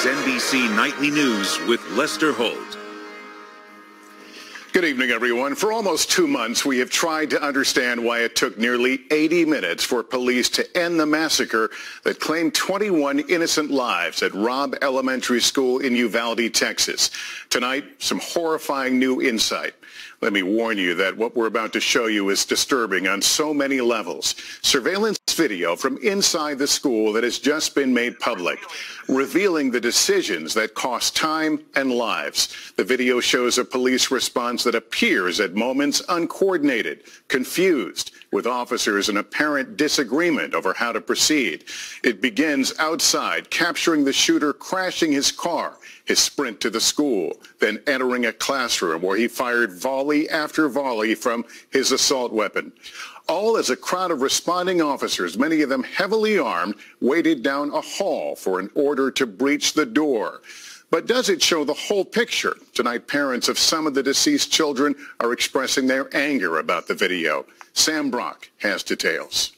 is NBC Nightly News with Lester Holt. Good evening, everyone. For almost 2 months, we have tried to understand why it took nearly 80 minutes for police to end the massacre that claimed 21 innocent lives at Robb Elementary School in Uvalde, Texas. Tonight, some horrifying new insight. Let me warn you that what we're about to show you is disturbing on so many levels. Surveillance video from inside the school that has just been made public, revealing the decisions that cost time and lives. The video shows a police response that appears at moments uncoordinated, confused, with officers in apparent disagreement over how to proceed. It begins outside, capturing the shooter crashing his car, his sprint to the school, then entering a classroom where he fired volley after volley from his assault weapon. All as a crowd of responding officers, many of them heavily armed, waited down a hall for an order to breach the door. But does it show the whole picture? Tonight, parents of some of the deceased children are expressing their anger about the video. Sam Brock has details.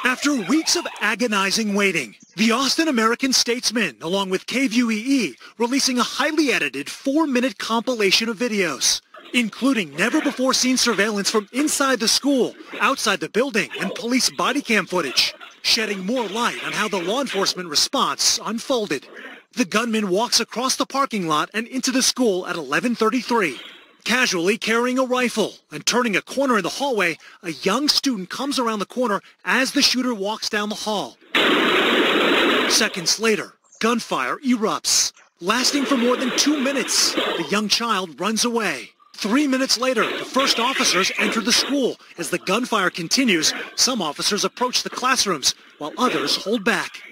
After weeks of agonizing waiting, the Austin American-Statesman, along with KVUE, releasing a highly edited 4-minute compilation of videos, including never-before-seen surveillance from inside the school, outside the building, and police body cam footage, shedding more light on how the law enforcement response unfolded. The gunman walks across the parking lot and into the school at 11:33. Casually carrying a rifle and turning a corner in the hallway, a young student comes around the corner as the shooter walks down the hall. Seconds later, gunfire erupts, lasting for more than 2 minutes. The young child runs away. 3 minutes later, the first officers enter the school. As the gunfire continues, some officers approach the classrooms, while others hold back.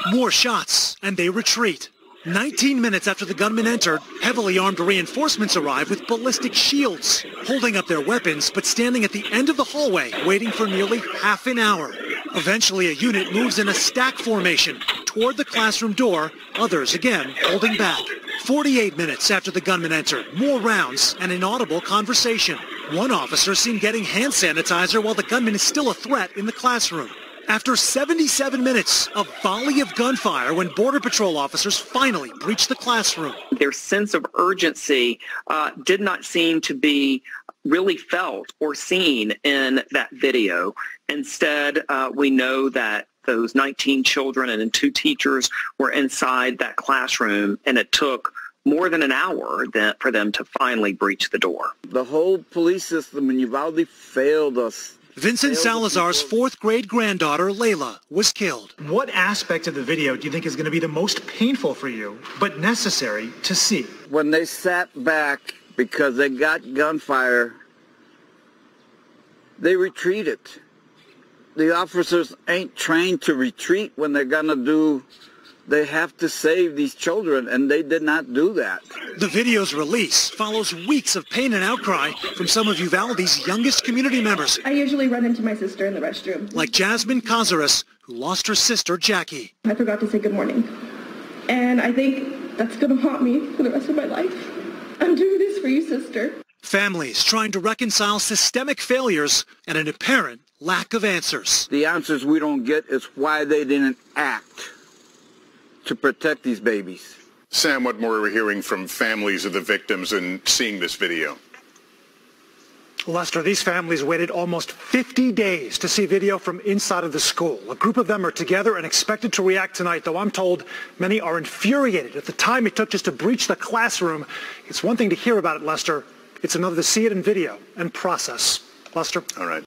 More shots, and they retreat. 19 minutes after the gunmen entered, heavily armed reinforcements arrive with ballistic shields, holding up their weapons but standing at the end of the hallway, waiting for nearly half an hour. Eventually, a unit moves in a stack formation toward the classroom door, others again holding back. 48 minutes after the gunmen entered, more rounds and an audible conversation. One officer seen getting hand sanitizer while the gunman is still a threat in the classroom. After 77 minutes, a volley of gunfire when Border Patrol officers finally breached the classroom. Their sense of urgency did not seem to be really felt or seen in that video. Instead, we know that those 19 children and 2 teachers were inside that classroom, and it took more than an hour for them to finally breach the door. The whole police system in Uvalde failed us. Vincent Salazar's 4th grade granddaughter, Layla, was killed. What aspect of the video do you think is going to be the most painful for you, but necessary to see? When they sat back because they got gunfire, they retreated. The officers ain't trained to retreat when they're going to do. They have to save these children, and they did not do that. The video's release follows weeks of pain and outcry from some of Uvalde's youngest community members. I usually run into my sister in the restroom. Like Jasmine Cazares, who lost her sister, Jackie. I forgot to say good morning. And I think that's going to haunt me for the rest of my life. I'm doing this for you, sister. Families trying to reconcile systemic failures and an apparent lack of answers. The answers we don't get is why they didn't act to protect these babies. Sam, what more are we hearing from families of the victims and seeing this video? Lester, these families waited almost 50 days to see video from inside of the school. A group of them are together and expected to react tonight, though I'm told many are infuriated at the time it took just to breach the classroom. It's one thing to hear about it, Lester. It's another to see it in video and process. Lester? All right.